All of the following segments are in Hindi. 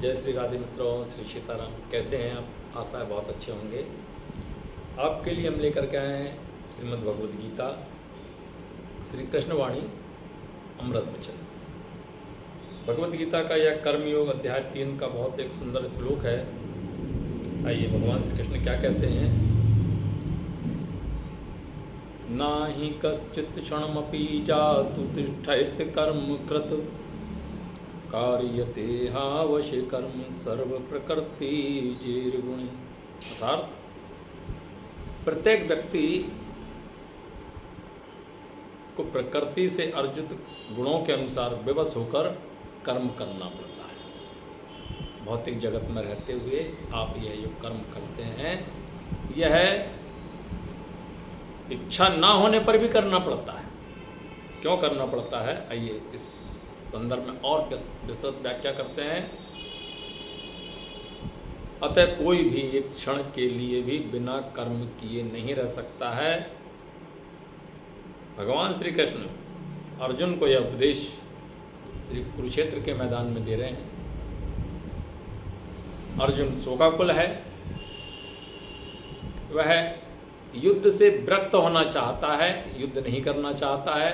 जय श्री राधे मित्रों, श्री सीताराम। कैसे हैं आप? आशा है बहुत अच्छे होंगे। आपके लिए हम लेकर के आए हैं श्रीमद् भगवद गीता श्री कृष्णवाणी अमृत वचन। भगवद गीता का यह कर्मयोग अध्याय 3 का बहुत एक सुंदर श्लोक है। आइए भगवान श्री कृष्ण क्या कहते हैं। नाहि कश्चित् क्षणमपि जातु तिष्ठेत् कर्म कृत कार्यते हावश्य कर्म सर्व प्रकृति जेर्गुण। अर्थात प्रत्येक व्यक्ति को प्रकृति से अर्जित गुणों के अनुसार विवश होकर कर्म करना पड़ता है। भौतिक जगत में रहते हुए आप यह जो कर्म करते हैं यह इच्छा ना होने पर भी करना पड़ता है। क्यों करना पड़ता है, आइए इस संदर्भ में और विस्तृत व्याख्या करते हैं। अतः कोई भी एक क्षण के लिए भी बिना कर्म किए नहीं रह सकता है। भगवान श्री कृष्ण अर्जुन को यह उपदेश श्री कुरुक्षेत्र के मैदान में दे रहे हैं। अर्जुन शोकाकुल है, वह युद्ध से विरक्त होना चाहता है, युद्ध नहीं करना चाहता है,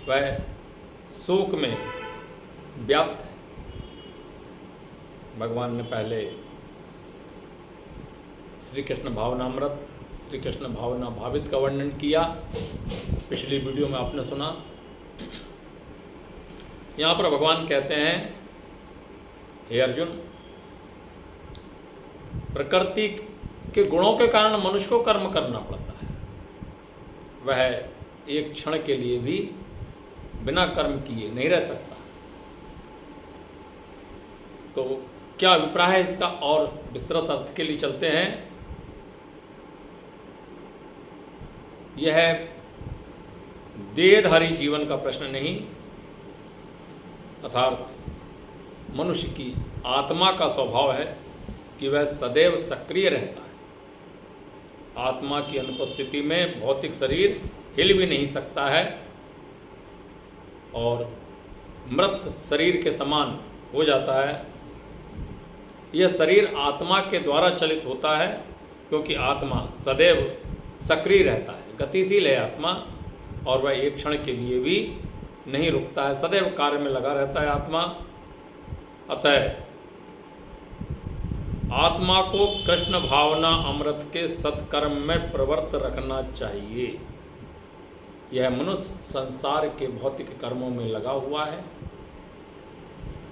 वह शोक में व्याप्त है। भगवान ने पहले श्री कृष्ण भावनामृत, श्री कृष्ण भावना भावित का वर्णन किया। पिछली वीडियो में आपने सुना। यहाँ पर भगवान कहते हैं, हे अर्जुन, प्रकृति के गुणों के कारण मनुष्य को कर्म करना पड़ता है। वह एक क्षण के लिए भी बिना कर्म किए नहीं रह सकता। तो क्या अभिप्राय है इसका, और विस्तृत अर्थ के लिए चलते हैं। यह देहधारी जीवन का प्रश्न नहीं, अर्थात मनुष्य की आत्मा का स्वभाव है कि वह सदैव सक्रिय रहता है। आत्मा की अनुपस्थिति में भौतिक शरीर हिल भी नहीं सकता है और मृत शरीर के समान हो जाता है। यह शरीर आत्मा के द्वारा चलित होता है, क्योंकि आत्मा सदैव सक्रिय रहता है, गतिशील है आत्मा, और वह एक क्षण के लिए भी नहीं रुकता है, सदैव कार्य में लगा रहता है आत्मा। अतः आत्मा को कृष्ण भावना अमृत के सत्कर्म में प्रवृत्त रखना चाहिए। यह मनुष्य संसार के भौतिक कर्मों में लगा हुआ है।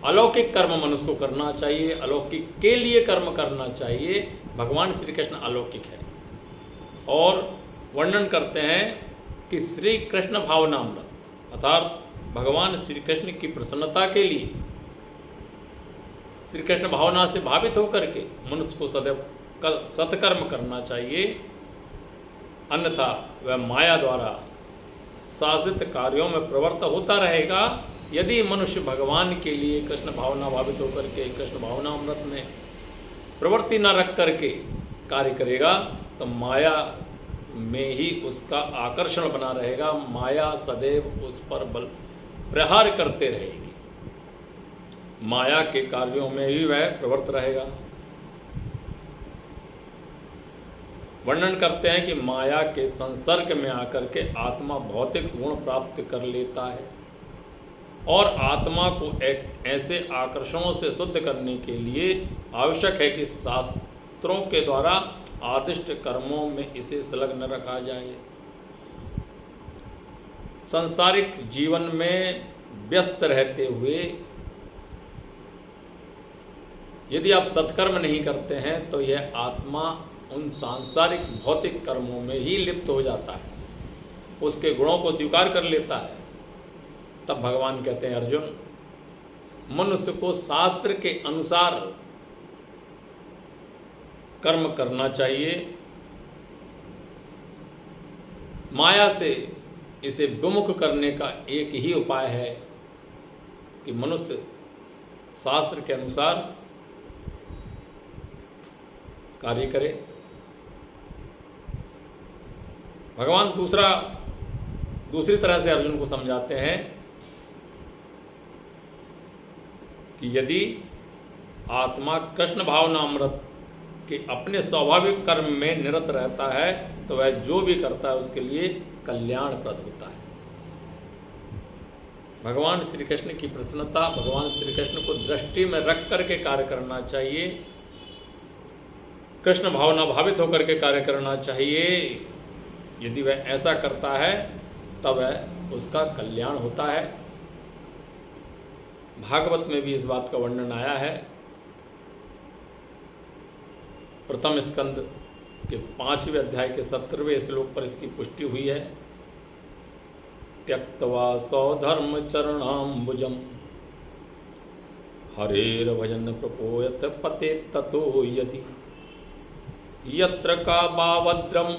अलौकिक कर्म मनुष्य को करना चाहिए, अलौकिक के लिए कर्म करना चाहिए। भगवान श्री कृष्ण अलौकिक है और वर्णन करते हैं कि श्री कृष्ण भावनामृत, अर्थात भगवान श्री कृष्ण की प्रसन्नता के लिए श्री कृष्ण भावना से भावित होकर के मनुष्य को सदैव सत्कर्म करना चाहिए। अन्यथा वह माया द्वारा शासित कार्यों में प्रवृत्त होता रहेगा। यदि मनुष्य भगवान के लिए कृष्ण भावना भावित होकर के कृष्ण भावना अमृत में प्रवृत्ति न रख करके कार्य करेगा तो माया में ही उसका आकर्षण बना रहेगा। माया सदैव उस पर बल प्रहार करते रहेगी। माया के कार्यों में ही वह प्रवृत्त रहेगा। वर्णन करते हैं कि माया के संसर्ग में आकर के आत्मा भौतिक गुण प्राप्त कर लेता है और आत्मा को एक ऐसे आकर्षणों से शुद्ध करने के लिए आवश्यक है कि शास्त्रों के द्वारा आदिष्ट कर्मों में इसे संलग्न रखा जाए। सांसारिक जीवन में व्यस्त रहते हुए यदि आप सत्कर्म नहीं करते हैं तो यह आत्मा उन सांसारिक भौतिक कर्मों में ही लिप्त हो जाता है, उसके गुणों को स्वीकार कर लेता है। तब भगवान कहते हैं, अर्जुन, मनुष्य को शास्त्र के अनुसार कर्म करना चाहिए। माया से इसे विमुख करने का एक ही उपाय है कि मनुष्य शास्त्र के अनुसार कार्य करे। भगवान दूसरी तरह से अर्जुन को समझाते हैं कि यदि आत्मा कृष्ण भावनामृत के अपने स्वाभाविक कर्म में निरत रहता है तो वह जो भी करता है उसके लिए कल्याणप्रद होता है। भगवान श्री कृष्ण की प्रसन्नता, भगवान श्री कृष्ण को दृष्टि में रख करके कार्य करना चाहिए, कृष्ण भावना भावित होकर के कार्य करना चाहिए। यदि वह ऐसा करता है तब वह उसका कल्याण होता है। भागवत में भी इस बात का वर्णन आया है। प्रथम स्कंद के 5वें अध्याय के 17वें श्लोक पर इसकी पुष्टि हुई है। त्यक्त्वा सौधर्म चरणाम्बुजम हरेर भजन प्रपोयत पते ततो यदि यत्र का बावद्रम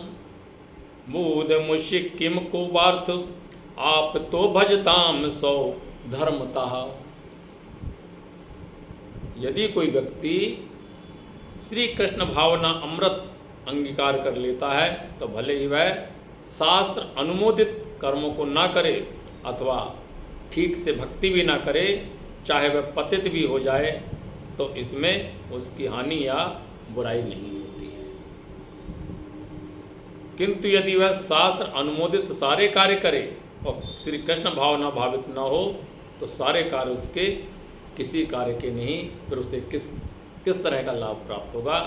मूद मुषि किम को वार्थ आप तो भजताम सौ धर्मतः। यदि कोई व्यक्ति श्री कृष्ण भावना अमृत अंगीकार कर लेता है तो भले ही वह शास्त्र अनुमोदित कर्मों को ना करे अथवा ठीक से भक्ति भी ना करे, चाहे वह पतित भी हो जाए, तो इसमें उसकी हानि या बुराई नहीं होती है। किंतु यदि वह शास्त्र अनुमोदित सारे कार्य करे और श्री कृष्ण भावना भावित न हो तो सारे कार्य उसके किसी कार्य के नहीं, फिर उसे किस तरह का लाभ प्राप्त होगा।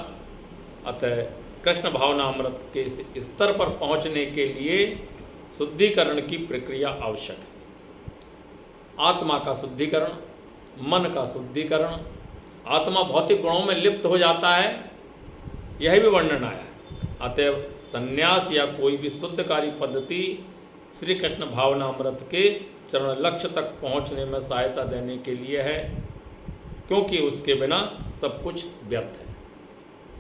अतः कृष्ण भावना अमृत के इस स्तर पर पहुंचने के लिए शुद्धिकरण की प्रक्रिया आवश्यक है। आत्मा का शुद्धिकरण, मन का शुद्धिकरण। आत्मा भौतिक गुणों में लिप्त हो जाता है, यह भी वर्णन आया है। अतएव संन्यास या कोई भी शुद्धकारी पद्धति श्री कृष्ण भावना अमृत के चरण लक्ष्य तक पहुंचने में सहायता देने के लिए है, क्योंकि उसके बिना सब कुछ व्यर्थ है।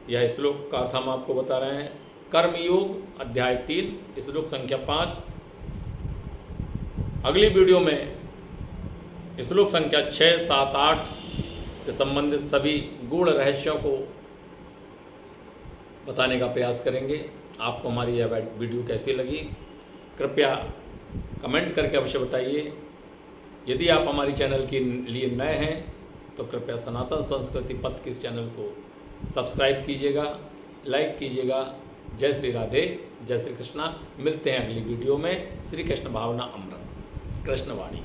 यह श्लोक का अर्थ हम आपको बता रहे हैं। कर्मयोग अध्याय 3 श्लोक संख्या 5। अगली वीडियो में श्लोक संख्या 6, 7, 8 से संबंधित सभी गूढ़ रहस्यों को बताने का प्रयास करेंगे। आपको हमारी यह वीडियो कैसी लगी कृपया कमेंट करके अवश्य बताइए। यदि आप हमारी चैनल के लिए नए हैं तो कृपया सनातन संस्कृति पथ के इस चैनल को सब्सक्राइब कीजिएगा, लाइक कीजिएगा। जय श्री राधे, जय श्री कृष्णा। मिलते हैं अगली वीडियो में। श्री कृष्ण भावना अमृत, कृष्णवाणी।